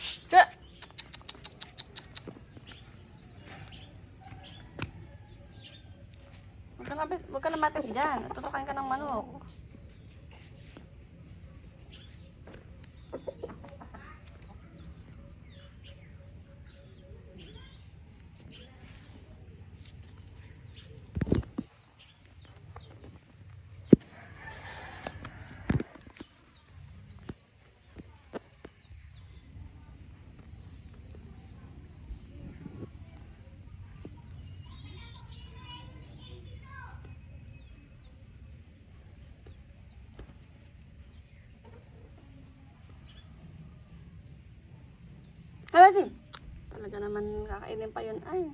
Tiyo! Huwag ka na matik dyan. Tutukain ka ng manok. Ay, di. Talaga naman kakainin pa yun. Ay.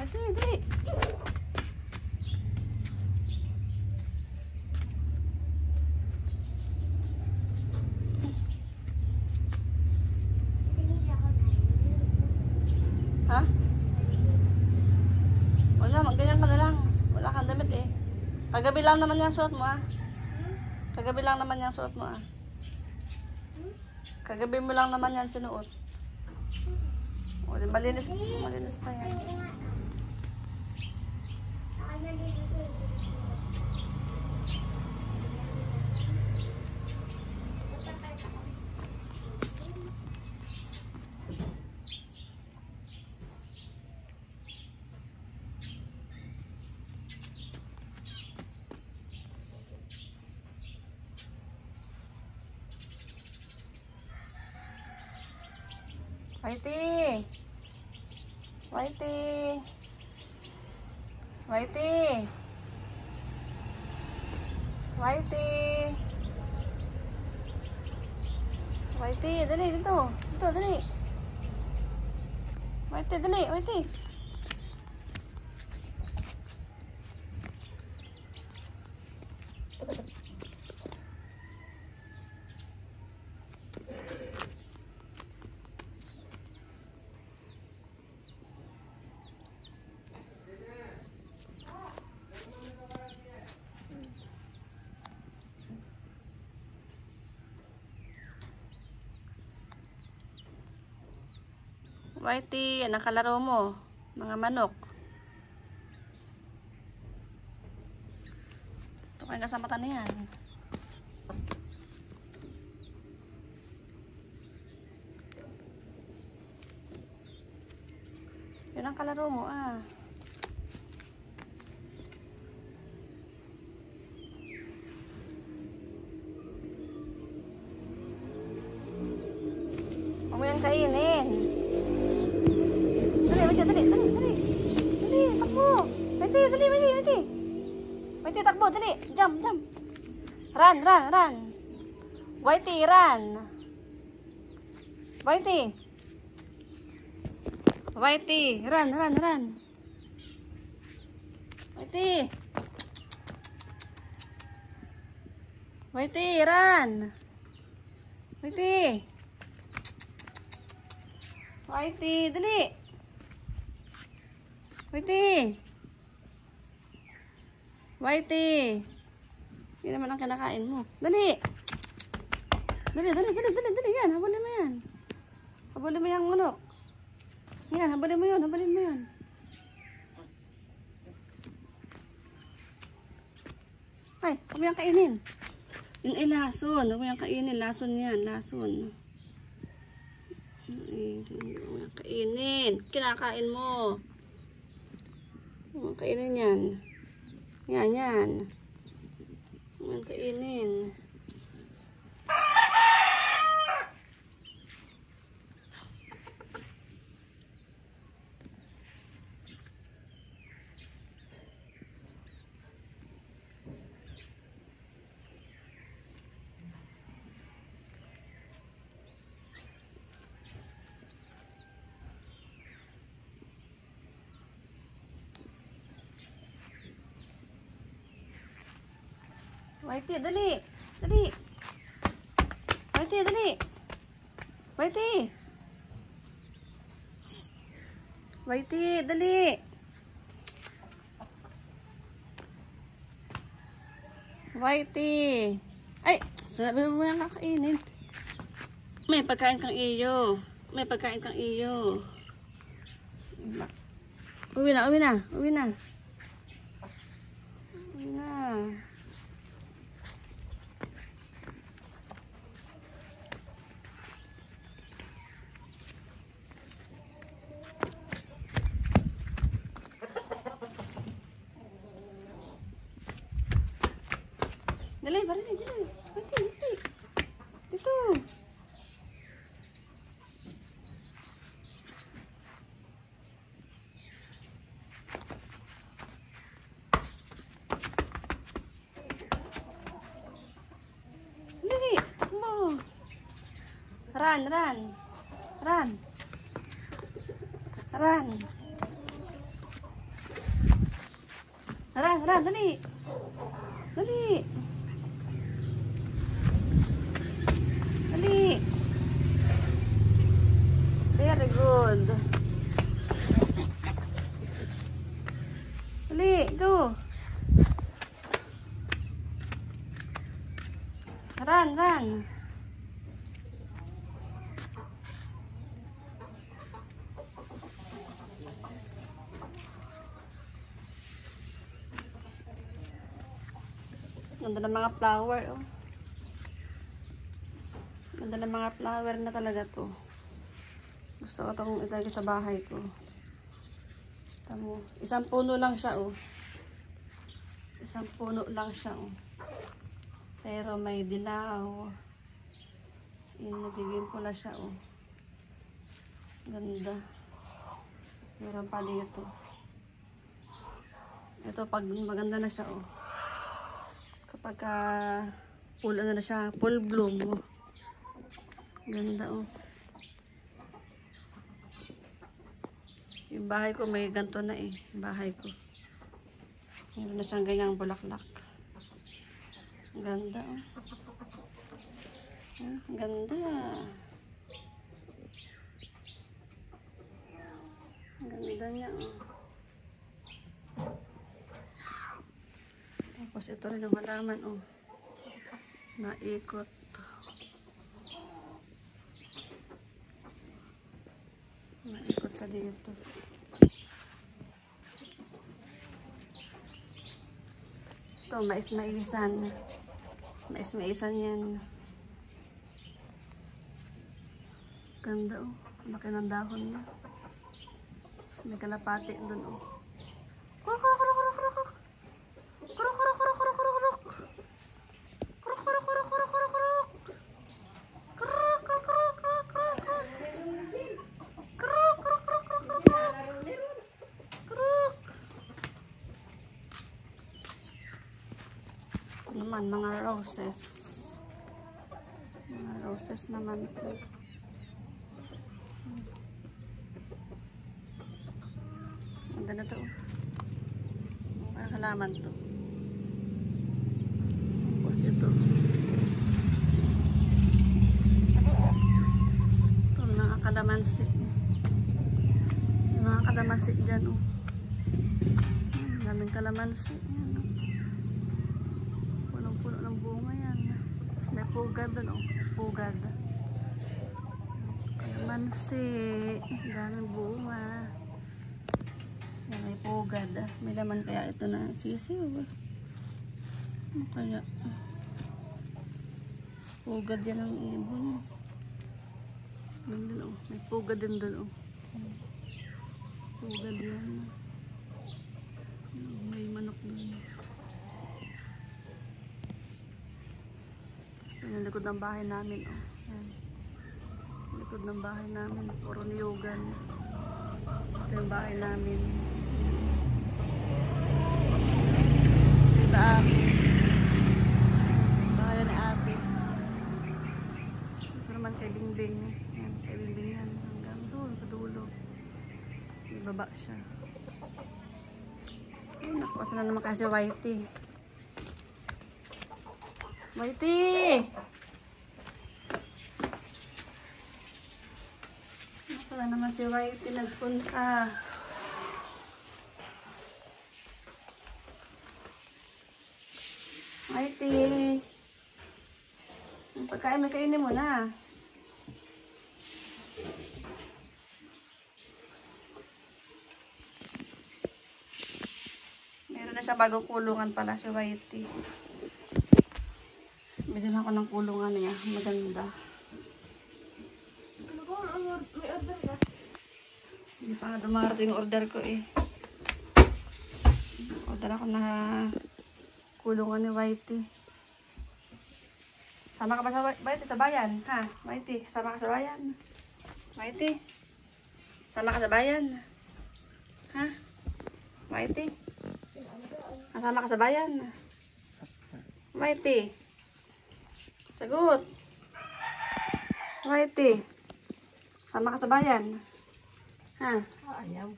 Dali. Ha? Wala, magganyan ka na lang. Wala kang damit eh. Kagabi lang naman yung suot mo ah. Kagabi lang naman yung suot mo ah. Kagabi mo lang naman yan sinuot. O, malinis pa yan. Whitey! Whitey! Whitey! Whitey! Whitey, dali dito. Dito, dali. Whitey, dali, Whitey. Whitey, ang nakalaro mo. Mga manok. Tukain ka sa mata na yan. Yun ang kalaro mo ah. Huwag mo yung kainin. Dali, takbo. Whitey, takbo, dali. Jump. Run. Whitey, run. Whitey, run. Whitey, run. Whitey, dali. Whitey. Hindi naman ang kinakain mo. Dali. Yan, habulin mo yan. Habulin mo yung manok. Yan, habulin mo yun. Ay, huwag mo yung kainin. Yung ay lason. Huwag mo yung kainin. Lason yan, lason. Ay, huwag mo yung kainin. Kinakain mo. Huwag mo kainin yan. Yan. Huwag mo kainin. Whitey, dali. Dali. Whitey, dali. Whitey. Shh. Whitey, dali. Whitey. Ay, sabi mo yung kakainin. May pagkain kang iyo. May pagkain kang iyo. Uwi na, uwi na. Uwi na. Uwi na. Dali, dali, dali. Dali. Dito. Dali. Mo. Run, run. Run. Run. Run, run, dali. Dali. Dali. Very good. Dali, go. Run, run. Ganda ng mga flower, oh. Ganda ng mga flower na talaga to. Gusto ko itong itagay sa bahay ko. Tamo. Isang puno lang siya, oh. Isang puno lang siya, oh. Pero may dilaw. Nagiging pula siya, oh. Ganda. Meron pa dito. Ito, pag maganda na siya, oh. Kapag full ano na siya, full bloom, oh. Ganda, oh. Yung bahay ko may ganito na eh. Bahay ko. Meron na siyang ganyang bulaklak. Ganda, oh. Ganda. Ganda niya, oh. Tapos ito rin ang halaman, oh. Naikot. Naikot sa dito. Ito, mais-maisan. Mais-maisan yan. Ganda, oh. Laki ng dahon niya. Tapos may kalapati doon, oh. Kuruk, kuruk, kuruk, kuruk, kuruk, kuruk. Kuruk, kuruk, kuruk, kuruk, kuruk, kuruk. Kuruk, kuruk, kuruk, kuruk, kuruk, kuruk. Kuruk, kuruk, kuruk, kuruk, kuruk, kuruk. Kuruk, kuruk, kuruk, kuruk, kuruk, kuruk. Kuruk. Ito naman, mga roses. Mga roses naman ito. Ganda na ito. Ang halaman to. Tapos ito. Ito, mga kalamansi. Mga kalamansi dyan, oh. Daming kalamansi. Yan, oh. Punong-puno ng bunga yan. Tapos may pugad doon, oh. Pugad. Kalamansi. Daming bunga. May pugad. May laman kaya ito na sisiw. Ano kaya? Pugad yan ang ibon. Doon, oh. May pugad din doon, oh. Pugad yan. May manok doon. Yan ang likod ng bahay namin. Oh. Yan. Likod ng bahay namin. Puro niyugan. Ito yung bahay namin. Ito ate. Bahay ni ate. Ito naman kay Bingbing. Yan, kay Bingbing yan. Hanggang doon sa dulo. May baba siya. Nakuha na naman kasi Whitey. Whitey! Nakuha na naman si Whitey nagpunta. Whitey! Ang pagkain may kainin mo na. Meron na siya bagong kulungan pala si Whitey. Bigyan ako ng kulungan niya. Maganda. May order ka? Hindi pa nga dumarating yung order ko eh. Order ako na kulungan ni Whitey. Sama ka ba sa Whitey sa bayan? Ha? Whitey, sama ka sa bayan? Whitey? Sama ka sa bayan? Ha? Whitey? Sama ka sa bayan? Whitey? Sagot. Whitey. Sama ka sa bayan. Ha? Ayaw.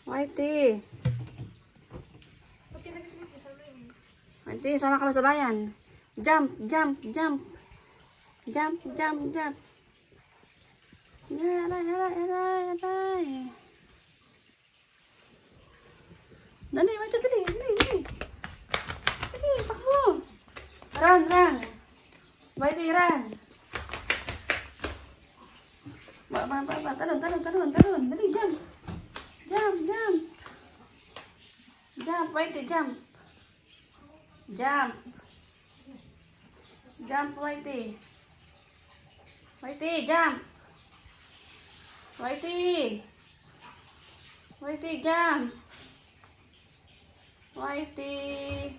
Whitey. Whitey, sama ka ba sa bayan? Jump, jump, jump. Jump, jump, jump. Aray, aray, aray, aray. Dali, Whitey, dali, dali, dali. Dali, takbo. Run, run. Whitey, run. Talon, talon, talon, talon. Dali, jump. Jump, jump. Jump, Whitey, jump. Jump. Jump, Whitey. Whitey, jump. Whitey. Whitey, jump. Whitey.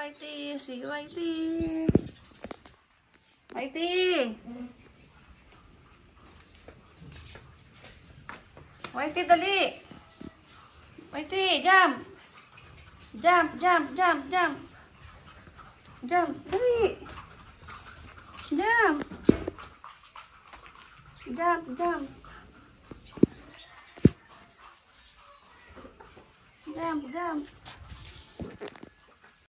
Whitey, si Whitey. Whitey. Whitey, dali. Whitey, jump. Jump, jump, jump, jump. Jump, dali. Jump. Jump, jump. Jump, jump.